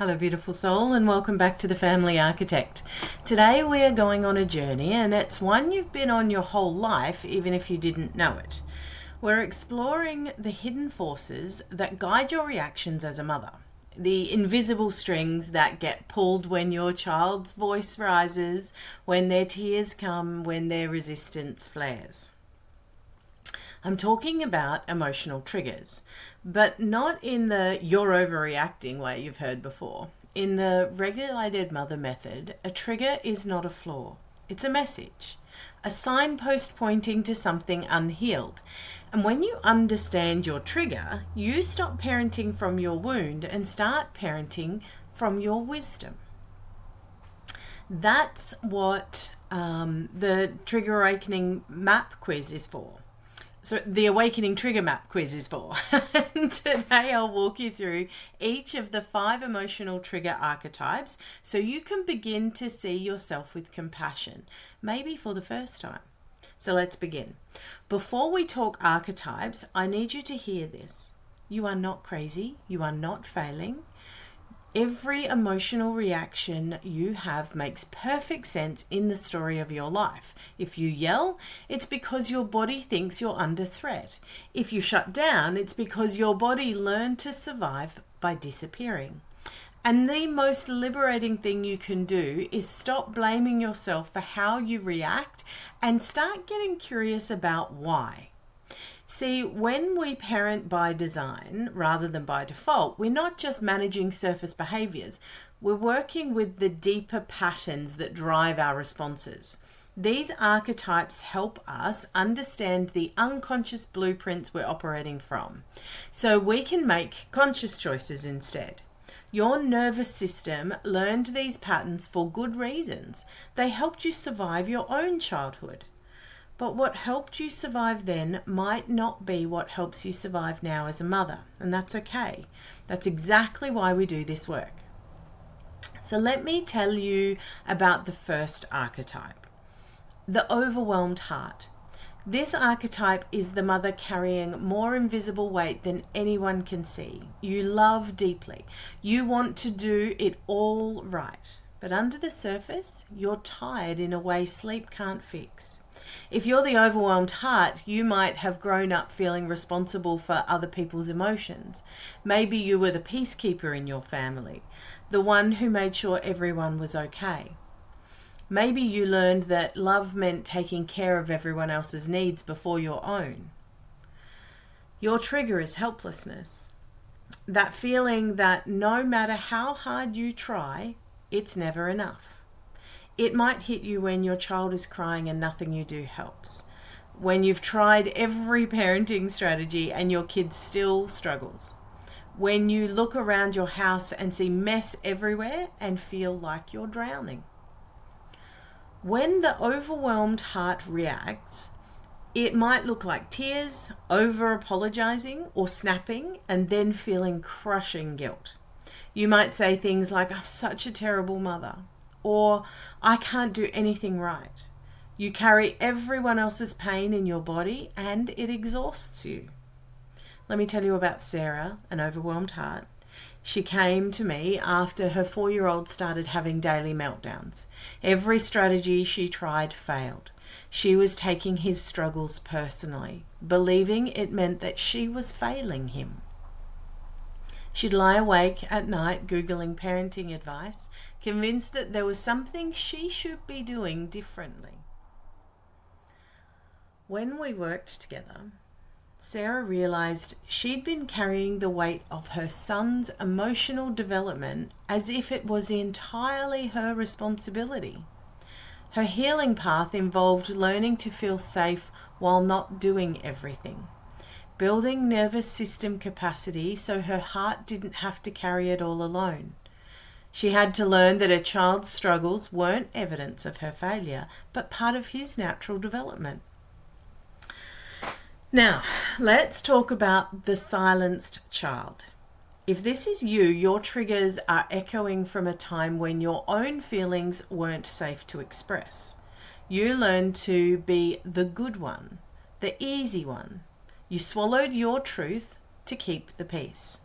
Hello beautiful soul, and welcome back to the Family Architect. Today we are going on a journey, and it's one you've been on your whole life even if you didn't know it. We're exploring the hidden forces that guide your reactions as a mother. The invisible strings that get pulled when your child's voice rises, when their tears come, when their resistance flares. I'm talking about emotional triggers, but not in the you're overreacting way you've heard before. In the regulated mother method, a trigger is not a flaw. It's a message, a signpost pointing to something unhealed. And when you understand your trigger, you stop parenting from your wound and start parenting from your wisdom. That's what the Trigger Awakening Map quiz is for. So the Awakening Trigger Map quiz is for. And today I'll walk you through each of the 5 emotional trigger archetypes so you can begin to see yourself with compassion, maybe for the first time. So let's begin. Before we talk archetypes, I need you to hear this. You are not crazy. You are not failing. Every emotional reaction you have makes perfect sense in the story of your life. If you yell, it's because your body thinks you're under threat. If you shut down, it's because your body learned to survive by disappearing. And the most liberating thing you can do is stop blaming yourself for how you react and start getting curious about why. See, when we parent by design rather than by default, we're not just managing surface behaviors. We're working with the deeper patterns that drive our responses. These archetypes help us understand the unconscious blueprints we're operating from, so we can make conscious choices instead. Your nervous system learned these patterns for good reasons. They helped you survive your own childhood. But what helped you survive then might not be what helps you survive now as a mother, and that's okay. That's exactly why we do this work. So let me tell you about the first archetype, the overwhelmed heart. This archetype is the mother carrying more invisible weight than anyone can see. You love deeply. You want to do it all right. But under the surface, you're tired in a way sleep can't fix. If you're the overwhelmed heart, you might have grown up feeling responsible for other people's emotions. Maybe you were the peacekeeper in your family, the one who made sure everyone was okay. Maybe you learned that love meant taking care of everyone else's needs before your own. Your trigger is helplessness. That feeling that no matter how hard you try, it's never enough. It might hit you when your child is crying and nothing you do helps. When you've tried every parenting strategy and your kid still struggles. When you look around your house and see mess everywhere and feel like you're drowning. When the overwhelmed heart reacts, it might look like tears, over-apologizing or snapping, and then feeling crushing guilt. You might say things like, I'm such a terrible mother. Or, I can't do anything right. You carry everyone else's pain in your body and it exhausts you. Let me tell you about Sarah, an overwhelmed heart. She came to me after her 4-year-old started having daily meltdowns. Every strategy she tried failed. She was taking his struggles personally, believing it meant that she was failing him. She'd lie awake at night Googling parenting advice, convinced that there was something she should be doing differently. When we worked together, Sarah realized she'd been carrying the weight of her son's emotional development as if it was entirely her responsibility. Her healing path involved learning to feel safe while not doing everything. Building nervous system capacity so her heart didn't have to carry it all alone. She had to learn that her child's struggles weren't evidence of her failure, but part of his natural development. Now, let's talk about the silenced child. If this is you, your triggers are echoing from a time when your own feelings weren't safe to express. You learned to be the good one, the easy one. You swallowed your truth to keep the peace.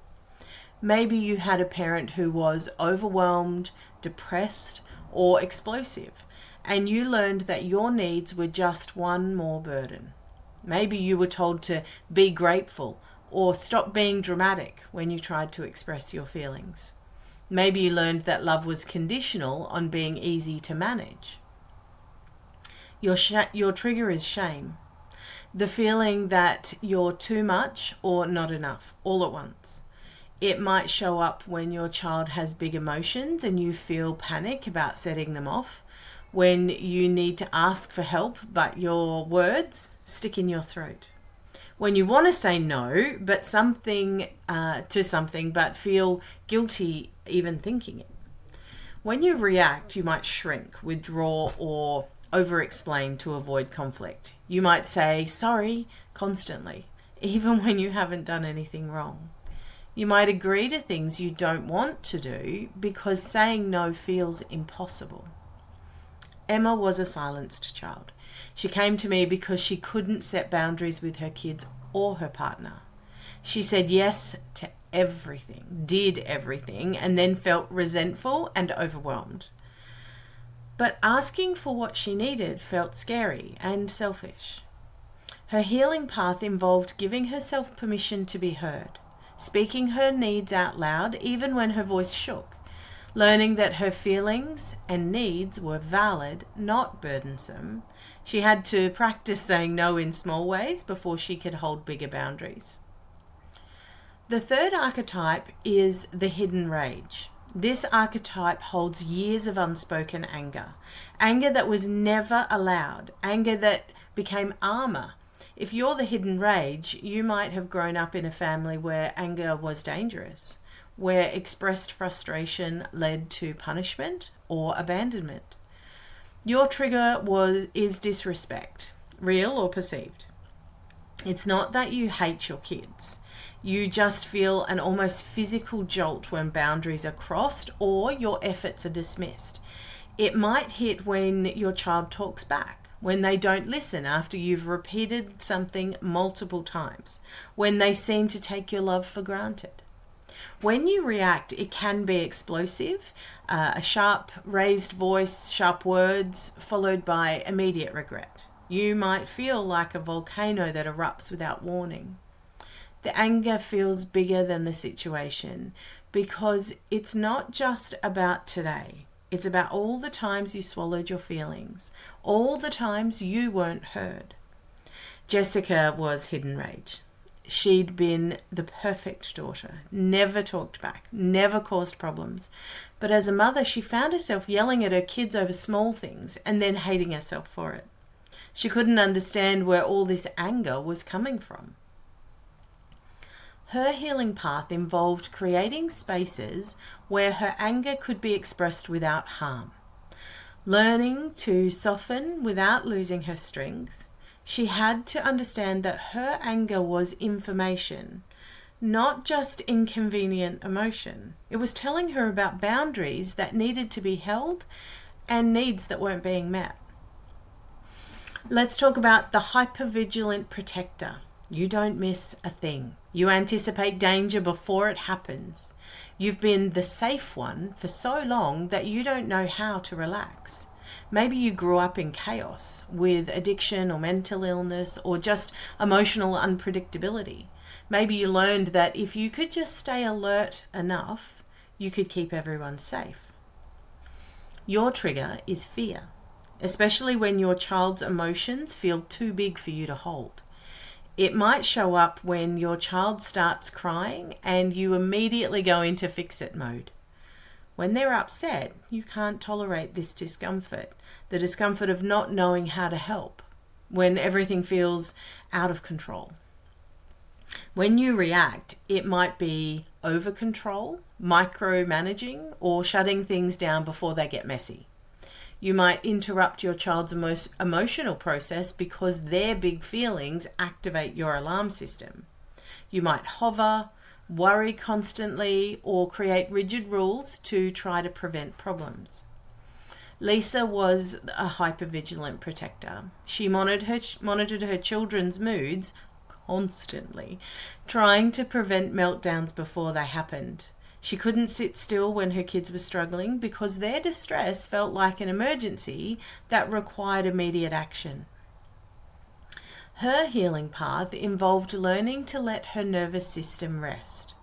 Maybe you had a parent who was overwhelmed, depressed, or explosive, and you learned that your needs were just one more burden. Maybe you were told to be grateful or stop being dramatic when you tried to express your feelings. Maybe you learned that love was conditional on being easy to manage. Your trigger is shame. The feeling that you're too much or not enough all at once. It might show up when your child has big emotions and you feel panic about setting them off, when you need to ask for help but your words stick in your throat, when you want to say no but something but feel guilty even thinking it. When you react, you might shrink, withdraw, or over-explain to avoid conflict. You might say sorry constantly, even when you haven't done anything wrong. You might agree to things you don't want to do because saying no feels impossible. Emma was a silenced child. She came to me because she couldn't set boundaries with her kids or her partner. She said yes to everything, did everything, and then felt resentful and overwhelmed. But asking for what she needed felt scary and selfish. Her healing path involved giving herself permission to be heard, speaking her needs out loud even when her voice shook, learning that her feelings and needs were valid, not burdensome. She had to practice saying no in small ways before she could hold bigger boundaries. The third archetype is the hidden rage. This archetype holds years of unspoken anger, anger that was never allowed, anger that became armor. If you're the hidden rage, you might have grown up in a family where anger was dangerous, where expressed frustration led to punishment or abandonment. Your trigger is disrespect, real or perceived. It's not that you hate your kids. You just feel an almost physical jolt when boundaries are crossed or your efforts are dismissed. It might hit when your child talks back, when they don't listen after you've repeated something multiple times, when they seem to take your love for granted. When you react, it can be explosive, a sharp raised voice, sharp words, followed by immediate regret. You might feel like a volcano that erupts without warning. The anger feels bigger than the situation because it's not just about today. It's about all the times you swallowed your feelings, all the times you weren't heard. Jessica was hidden rage. She'd been the perfect daughter, never talked back, never caused problems. But as a mother, she found herself yelling at her kids over small things and then hating herself for it. She couldn't understand where all this anger was coming from. Her healing path involved creating spaces where her anger could be expressed without harm. Learning to soften without losing her strength, she had to understand that her anger was information, not just inconvenient emotion. It was telling her about boundaries that needed to be held and needs that weren't being met. Let's talk about the Hypervigilant Protector. You don't miss a thing. You anticipate danger before it happens. You've been the safe one for so long that you don't know how to relax. Maybe you grew up in chaos with addiction or mental illness or just emotional unpredictability. Maybe you learned that if you could just stay alert enough, you could keep everyone safe. Your trigger is fear, especially when your child's emotions feel too big for you to hold. It might show up when your child starts crying and you immediately go into fix-it mode. When they're upset, you can't tolerate this discomfort, the discomfort of not knowing how to help, when everything feels out of control. When you react, it might be over-control, micromanaging, or shutting things down before they get messy. You might interrupt your child's emotional process because their big feelings activate your alarm system. You might hover, worry constantly, or create rigid rules to try to prevent problems. Lisa was a hypervigilant protector. She monitored her children's moods constantly, trying to prevent meltdowns before they happened. She couldn't sit still when her kids were struggling because their distress felt like an emergency that required immediate action. Her healing path involved learning to let her nervous system rest,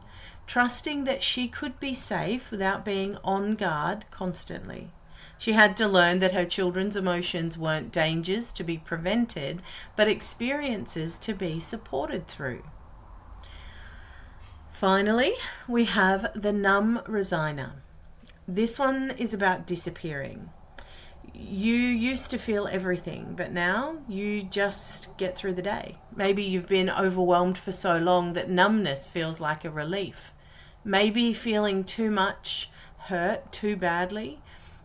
trusting that she could be safe without being on guard constantly. She had to learn that her children's emotions weren't dangers to be prevented, but experiences to be supported through. Finally, we have the Numb Resigner. This one is about disappearing. You used to feel everything, but now you just get through the day. Maybe you've been overwhelmed for so long that numbness feels like a relief. Maybe feeling too much hurt too badly,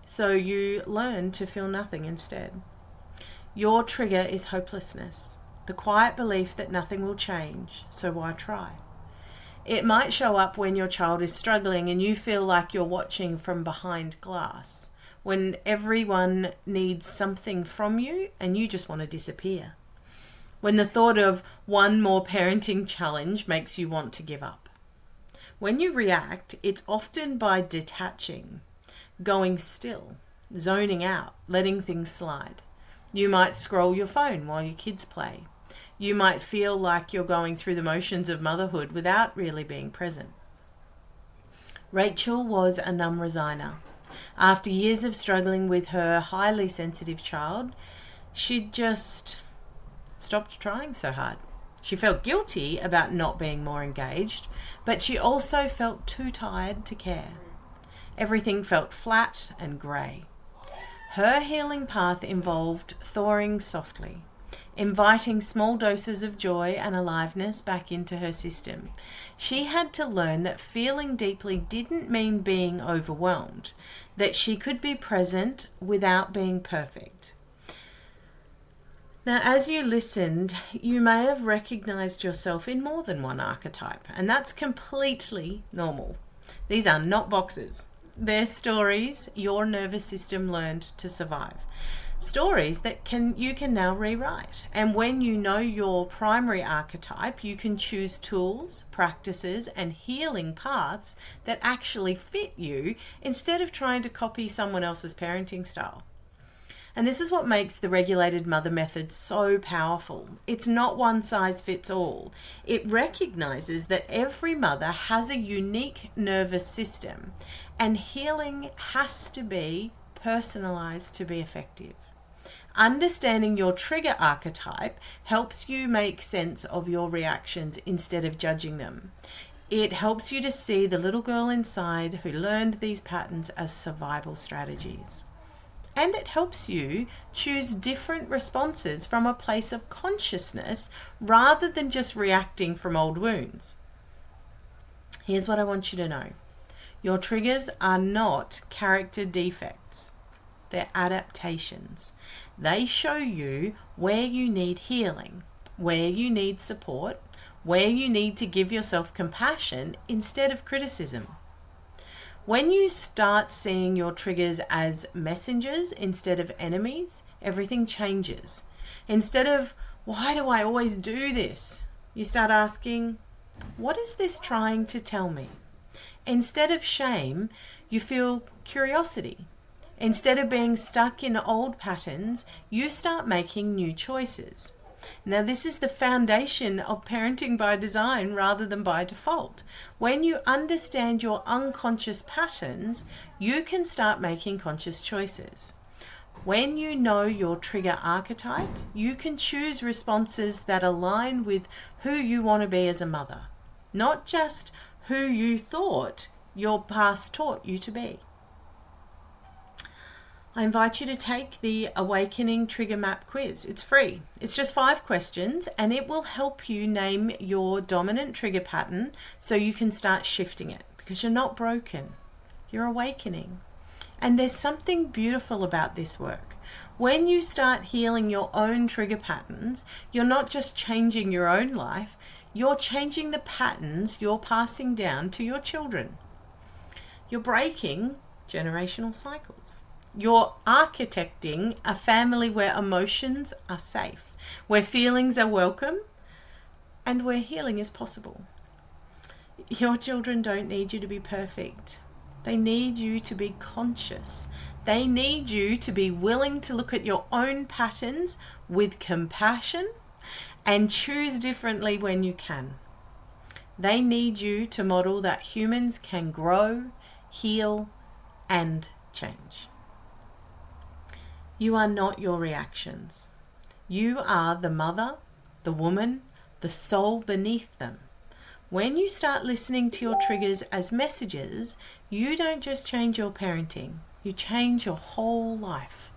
so you learn to feel nothing instead. Your trigger is hopelessness, the quiet belief that nothing will change, so why try? It might show up when your child is struggling and you feel like you're watching from behind glass, when everyone needs something from you and you just want to disappear. When the thought of one more parenting challenge makes you want to give up. When you react, it's often by detaching, going still, zoning out, letting things slide. You might scroll your phone while your kids play. You might feel like you're going through the motions of motherhood without really being present. Rachel was a numb resigner. After years of struggling with her highly sensitive child, she'd just stopped trying so hard. She felt guilty about not being more engaged, but she also felt too tired to care. Everything felt flat and grey. Her healing path involved thawing softly, inviting small doses of joy and aliveness back into her system. She had to learn that feeling deeply didn't mean being overwhelmed, that she could be present without being perfect. Now, as you listened, you may have recognized yourself in more than one archetype, and that's completely normal. These are not boxes. They're stories your nervous system learned to survive. Stories that you can now rewrite. And when you know your primary archetype, you can choose tools, practices, and healing paths that actually fit you instead of trying to copy someone else's parenting style. And this is what makes the regulated mother method so powerful. It's not one size fits all. It recognizes that every mother has a unique nervous system, and healing has to be personalized to be effective. Understanding your trigger archetype helps you make sense of your reactions instead of judging them. It helps you to see the little girl inside who learned these patterns as survival strategies. And it helps you choose different responses from a place of consciousness rather than just reacting from old wounds. Here's what I want you to know. Your triggers are not character defects. They're adaptations. They show you where you need healing, where you need support, where you need to give yourself compassion instead of criticism. When you start seeing your triggers as messengers instead of enemies, everything changes. Instead of, why do I always do this? You start asking, what is this trying to tell me? Instead of shame, you feel curiosity. Instead of being stuck in old patterns, you start making new choices. Now, this is the foundation of parenting by design rather than by default. When you understand your unconscious patterns, you can start making conscious choices. When you know your trigger archetype, you can choose responses that align with who you want to be as a mother, not just who you thought your past taught you to be. I invite you to take the Awakening Trigger Map quiz. It's free. It's just 5 questions and it will help you name your dominant trigger pattern so you can start shifting it, because you're not broken. You're awakening. And there's something beautiful about this work. When you start healing your own trigger patterns, you're not just changing your own life, you're changing the patterns you're passing down to your children. You're breaking generational cycles. You're architecting a family where emotions are safe, where feelings are welcome, and where healing is possible. Your children don't need you to be perfect. They need you to be conscious. They need you to be willing to look at your own patterns with compassion and choose differently when you can. They need you to model that humans can grow, heal, and change. You are not your reactions. You are the mother, the woman, the soul beneath them. When you start listening to your triggers as messages, you don't just change your parenting, you change your whole life.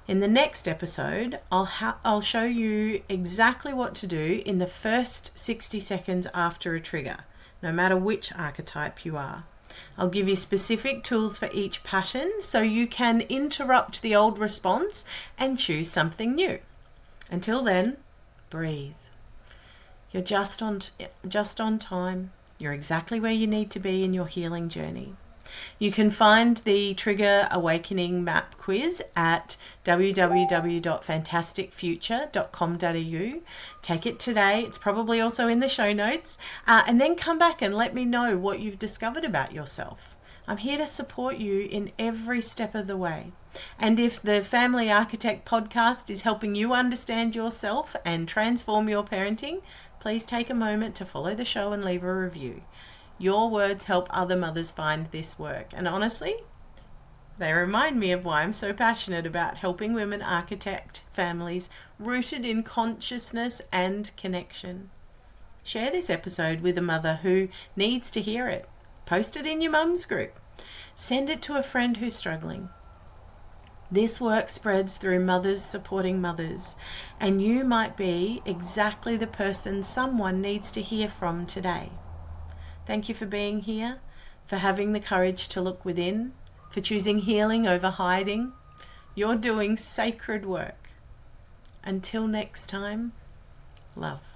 In the next episode, I'll show you exactly what to do in the first 60 seconds after a trigger, no matter which archetype you are. I'll give you specific tools for each pattern so you can interrupt the old response and choose something new. Until then, breathe. You're just on time. You're exactly where you need to be in your healing journey. You can find the Trigger Awakening Map quiz at www.fantasticfuture.com.au. Take it today. It's probably also in the show notes. And then come back and let me know what you've discovered about yourself. I'm here to support you in every step of the way. And if the Family Architect podcast is helping you understand yourself and transform your parenting, please take a moment to follow the show and leave a review. Your words help other mothers find this work. And honestly, they remind me of why I'm so passionate about helping women architect families rooted in consciousness and connection. Share this episode with a mother who needs to hear it. Post it in your mum's group. Send it to a friend who's struggling. This work spreads through mothers supporting mothers, and you might be exactly the person someone needs to hear from today. Thank you for being here, for having the courage to look within, for choosing healing over hiding. You're doing sacred work. Until next time, love.